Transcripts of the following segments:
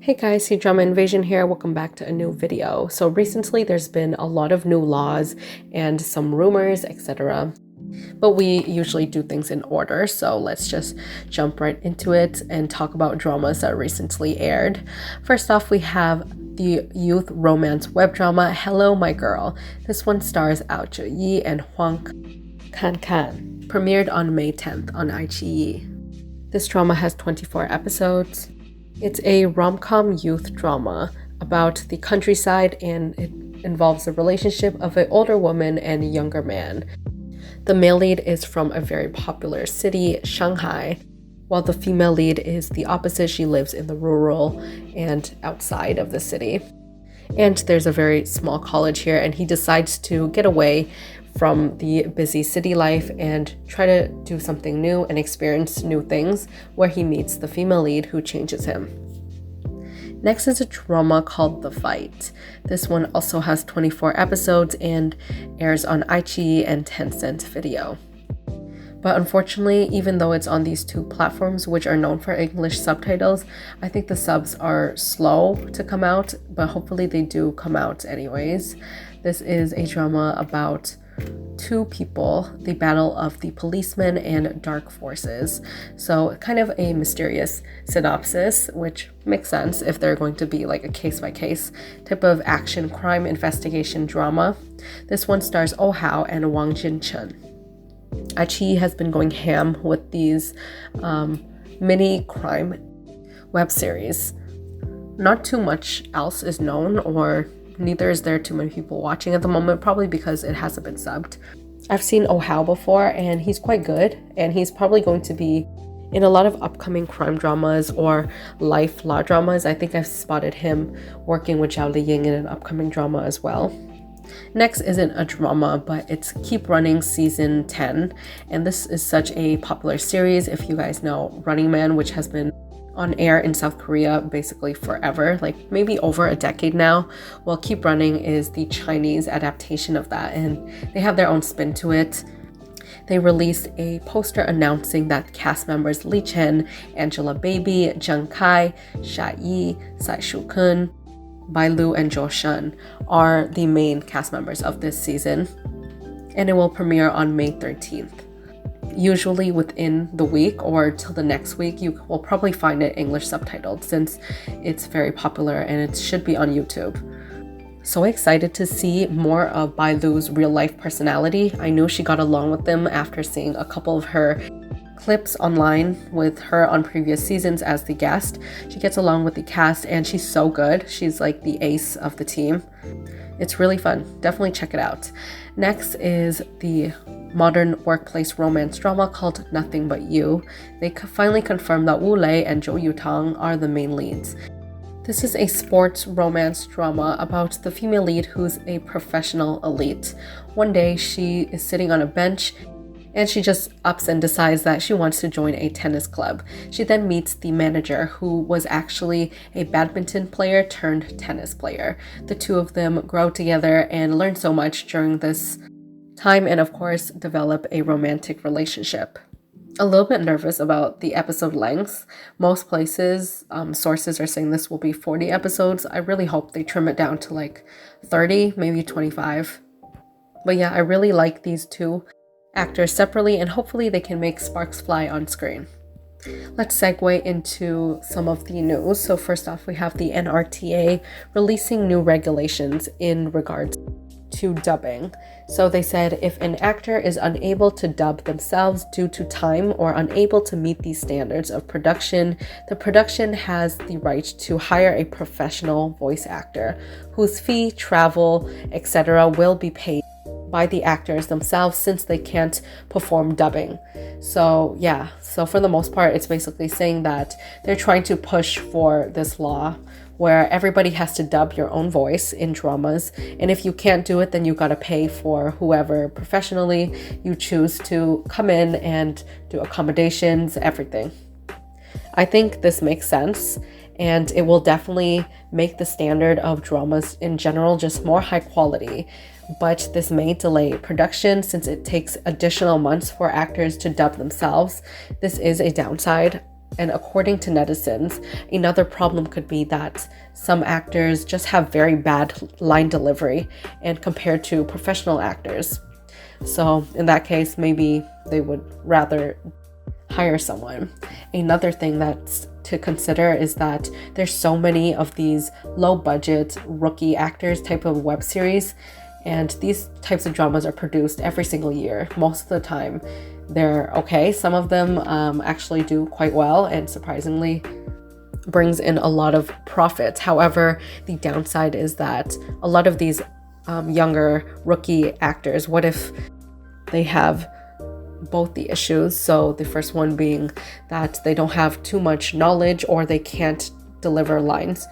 Hey guys, Cdrama Invasion here. Welcome back to a new video. So recently there's been a lot of new laws and some rumors, etc. But we usually do things in order, so let's just jump right into it and talk about dramas that recently aired. First off, we have the youth romance web drama Hello My Girl. This one stars Ziyi and Huang Cancan. Premiered on May 10th on iQIYI. This drama has 24 episodes. It's a rom-com youth drama about the countryside, and it involves the relationship of an older woman and a younger man. The male lead is from a very popular city, Shanghai, while the female lead is the opposite. She lives in the rural and outside of the city. And there's a very small college here, and he decides to get away from the busy city life and try to do something new and experience new things, where he meets the female lead who changes him. Next is a drama called The Fight. This one also has 24 episodes and airs on iQIYI and Tencent Video. But unfortunately, even though it's on these two platforms, which are known for English subtitles, I think the subs are slow to come out, but hopefully they do come out anyways. This is a drama about two people, the battle of the policemen and dark forces. So kind of a mysterious synopsis, which makes sense if they're going to be like a case-by-case type of action crime investigation drama. This one stars Ou Hao and Wang JingchunKeep. iQIYI has been going ham with these mini crime web series. Not too much else is known, or neither is there too many people watching at the moment, probably because it hasn't been subbed. I've seen Ou Hao before, and he's quite good, and he's probably going to be in a lot of upcoming crime dramas or life law dramas. I think I've spotted him working with Li Chen in an upcoming drama as well. Next isn't a drama, but it's Keep Running Season 10, and this is such a popular series. If you guys know Running Man, which has been on air in South Korea basically forever, like maybe over a decade now. Well, Keep Running is the Chinese adaptation of that, and they have their own spin to it. They released a poster announcing that cast members Li Chen, Angelababy, Zheng Kai, Sha Yi, Cai Xukun, Bai Lu, and Zhou Shen are the main cast members of this season, and it will premiere on May 13th. Usually within the week or till the next week, you will probably find it English subtitled, since it's very popular and it should be on YouTube. So excited to see more of Bai Lu's real life personality. I knew she got along with them after seeing a couple of her clips online with her on previous seasons as the guest. She gets along with the cast, and she's so good. She's like the ace of the team. It's really fun. Definitely check it out. Next is the modern workplace romance drama called Nothing But You. They finally confirmed that Wu Lei and Yutong are the main leads. This is a sports romance drama about the female lead who's a professional elite. One day she is sitting on a bench, and she just ups and decides that she wants to join a tennis club. She then meets the manager, who was actually a badminton player turned tennis player. The two of them grow together and learn so much during this time, and of course develop a romantic relationship. A little bit nervous about the episode lengths. Most places, sources are saying this will be 40 episodes. I really hope they trim it down to like 30, maybe 25. But yeah, I really like these two actors separately, and hopefully they can make sparks fly on screen. Let's segue into some of the news. So first off, we have the NRTA releasing new regulations in regards to dubbing. So they said if an actor is unable to dub themselves due to time or unable to meet these standards of production, the production has the right to hire a professional voice actor whose fee, travel, etc. will be paid by the actors themselves, since they can't perform dubbing. So yeah, so for the most part, it's basically saying that they're trying to push for this law where everybody has to dub your own voice in dramas, and if you can't do it, then you gotta pay for whoever professionally you choose to come in and do accommodations, everything. I think this makes sense, and it will definitely make the standard of dramas in general just more high quality. But this may delay production since it takes additional months for actors to dub themselves. This is a downside. And according to netizens, another problem could be that some actors just have very bad line delivery and compared to professional actors. So in that case, maybe they would rather hire someone. Another thing that's to consider is that there's so many of these low budget rookie actors type of web series, and these types of dramas are produced every single year. Most of the time they're okay. Some of them actually do quite well and surprisingly brings in a lot of profits. However, the downside is that a lot of these younger rookie actors, what if they have both the issues? So the first one being that they don't have too much knowledge or they can't deliver lines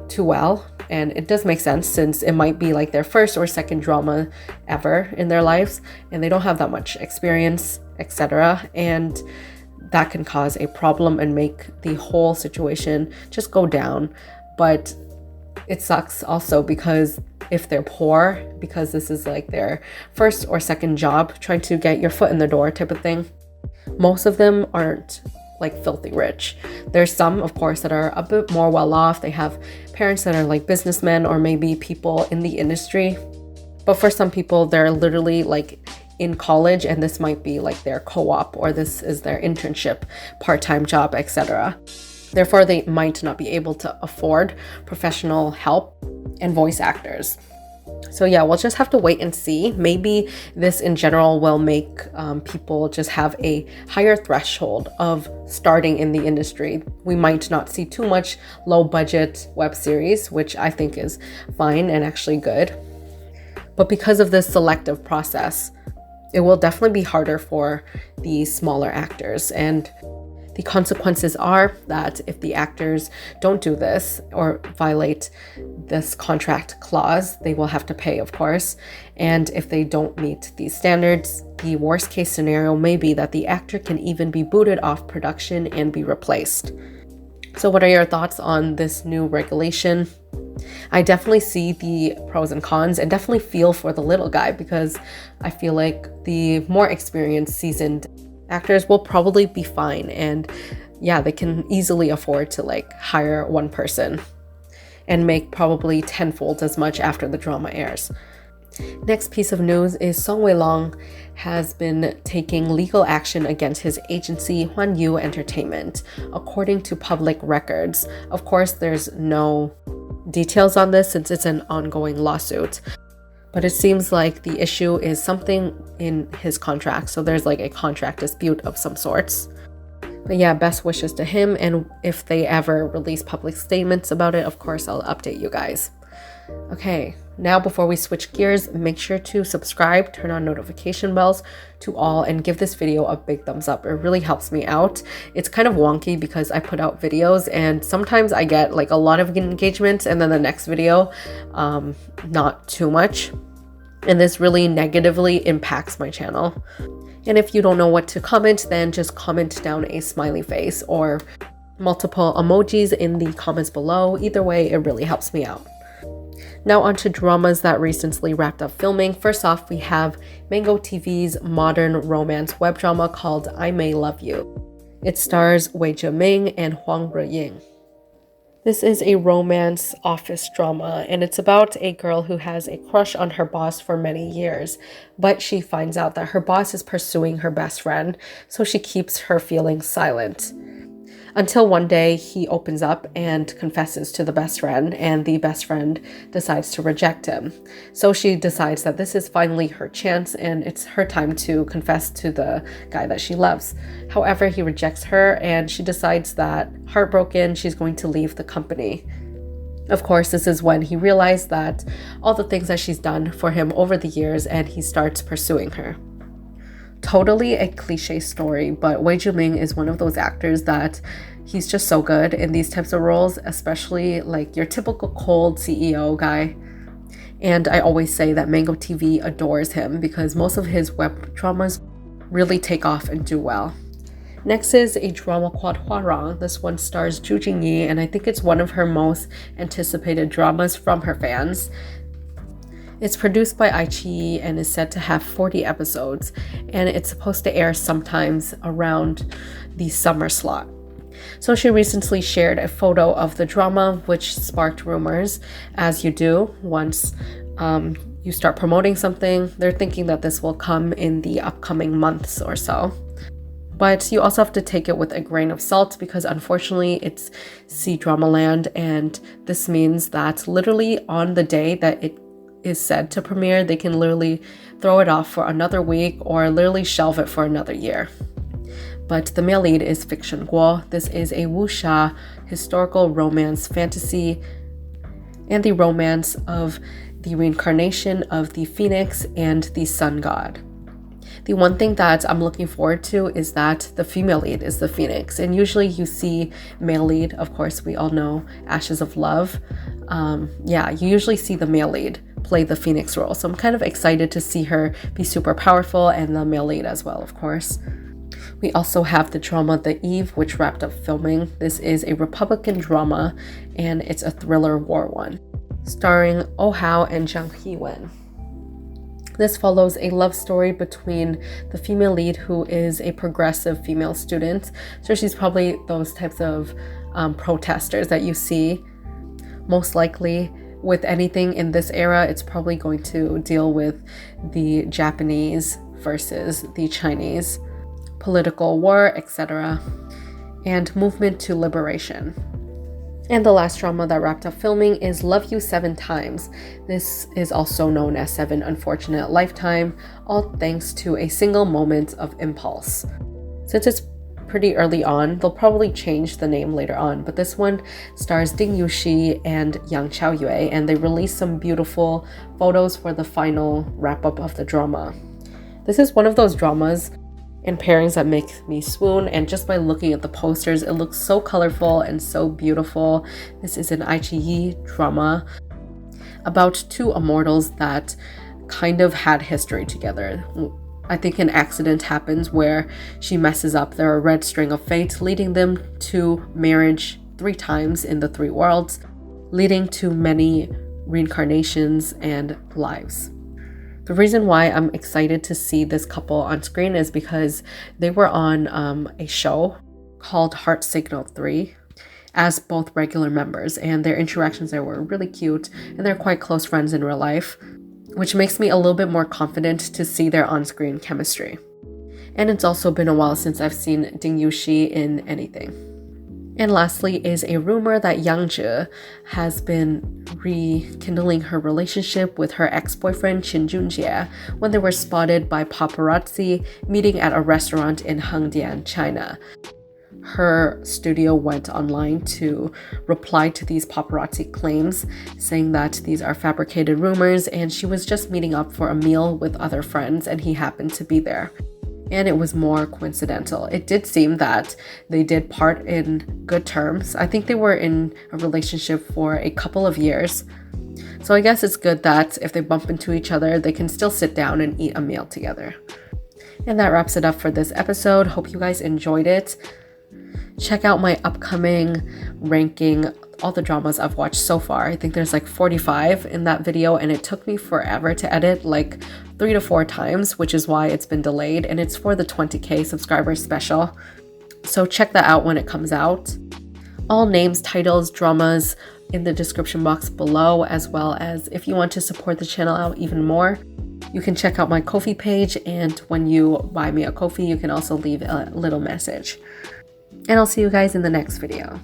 too well. And it does make sense since it might be like their first or second drama ever in their lives and they don't have that much experience, etc. And that can cause a problem and make the whole situation just go down. But it sucks also because if they're poor, because this is like their first or second job, trying to get your foot in the door type of thing, most of them aren't like filthy rich. There's some, of course, that are a bit more well off. They have parents that are like businessmen or maybe people in the industry. But for some people, they're literally like in college and this might be like their co-op or this is their internship, part-time job, etc. Therefore, they might not be able to afford professional help and voice actors. So yeah, we'll just have to wait and see. Maybe this in general will make people just have a higher threshold of starting in the industry. We might not see too much low budget web series, which I think is fine and actually good. But because of this selective process, it will definitely be harder for the smaller actors. And the consequences are that if the actors don't do this or violate this contract clause, they will have to pay, of course. And if they don't meet these standards, the worst case scenario may be that the actor can even be booted off production and be replaced. So what are your thoughts on this new regulation? I definitely see the pros and cons and definitely feel for the little guy because I feel like the more experienced, seasoned actors will probably be fine, and yeah, they can easily afford to like hire one person and make probably tenfold as much after the drama airs. Next piece of news is Song Wei-long has been taking legal action against his agency Huanyu Entertainment, according to public records. Of course, there's no details on this since it's an ongoing lawsuit. But it seems like the issue is something in his contract. So there's like a contract dispute of some sorts. But yeah, best wishes to him. And if they ever release public statements about it, of course, I'll update you guys. Okay, now before we switch gears, make sure to subscribe, turn on notification bells to all, and give this video a big thumbs up. It really helps me out. It's kind of wonky because I put out videos and sometimes I get like a lot of engagement and then the next video, not too much. And this really negatively impacts my channel. And if you don't know what to comment, then just comment down a smiley face or multiple emojis in the comments below. Either way, it really helps me out. Now on to dramas that recently wrapped up filming. First off, we have Mango TV's modern romance web drama called I May Love You. It stars Wei Zhiming and Huang Ying. This is a romance office drama, and it's about a girl who has a crush on her boss for many years, but she finds out that her boss is pursuing her best friend, so she keeps her feelings silent. Until one day he opens up and confesses to the best friend, and the best friend decides to reject him. So she decides that this is finally her chance and it's her time to confess to the guy that she loves. However, he rejects her and she decides that, heartbroken, she's going to leave the company. Of course, this is when he realized that all the things that she's done for him over the years, and he starts pursuing her. Totally a cliche story, but Wei Zhiming is one of those actors that he's just so good in these types of roles, especially like your typical cold CEO guy. And I always say that Mango TV adores him because most of his web dramas really take off and do well. Next is a drama called Huara. This one stars Junjie, and I think it's one of her most anticipated dramas from her fans. It's produced by Ziyi and is said to have 40 episodes, and it's supposed to air sometimes around the summer slot. So she recently shared a photo of the drama, which sparked rumors, as you do once you start promoting something. They're thinking that this will come in the upcoming months or so. But you also have to take it with a grain of salt because unfortunately it's Cdrama land, and this means that literally on the day that it is said to premiere, they can literally throw it off for another week or literally shelve it for another year. But the male lead is Fiction Guo. This is a wuxia historical romance fantasy and the romance of the reincarnation of the phoenix and the sun god. The one thing that I'm looking forward to is that the female lead is the phoenix, and usually you see male lead, of course we all know Ashes of Love. You usually see the male lead play the phoenix role, so I'm kind of excited to see her be super powerful, and the male lead as well, of course. We also have the drama The Eve, which wrapped up filming. This is a Republican drama, and it's a thriller war one, starring Ou Hao and Zheng Kai. This follows a love story between the female lead, who is a progressive female student. So she's probably those types of protesters that you see. Most likely with anything in this era, it's probably going to deal with the Japanese versus the Chinese, political war, etc., and movement to liberation. And the last drama that wrapped up filming is Love You 7 Times. This is also known as 7 Unfortunate Lifetime, all thanks to a single moment of impulse. Since it's pretty early on, they'll probably change the name later on, but this one stars Ding Yuxi and Yang Chaoyue, and they released some beautiful photos for the final wrap-up of the drama. This is one of those dramas and pairings that make me swoon, and just by looking at the posters, it looks so colorful and so beautiful. This is an iQIYI drama about two immortals that kind of had history together. I think an accident happens where she messes up their red string of fate, leading them to marriage 3 times in the 3 worlds, leading to many reincarnations and lives. The reason why I'm excited to see this couple on screen is because they were on a show called Heart Signal 3 as both regular members, and their interactions there were really cute, and they're quite close friends in real life, which makes me a little bit more confident to see their on-screen chemistry. And it's also been a while since I've seen Ding Yuxi in anything. And lastly is a rumor that Yang Zhi has been rekindling her relationship with her ex-boyfriend Junjie when they were spotted by paparazzi meeting at a restaurant in Hengdian, China. Her studio went online to reply to these paparazzi claims, saying that these are fabricated rumors and she was just meeting up for a meal with other friends and he happened to be there. And it was more coincidental. It did seem that they did part in good terms. I think they were in a relationship for a couple of years. So I guess it's good that if they bump into each other, they can still sit down and eat a meal together. And that wraps it up for this episode. Hope you guys enjoyed it. Check out my upcoming ranking, all the dramas I've watched so far. I think there's like 45 in that video, and it took me forever to edit, like 3 to 4 times, which is why it's been delayed, and it's for the 20k subscribers special. So check that out when it comes out. All names, titles, dramas in the description box below, as well as if you want to support the channel out even more, you can check out my Ko-fi page, and when you buy me a Ko-fi, you can also leave a little message. And I'll see you guys in the next video.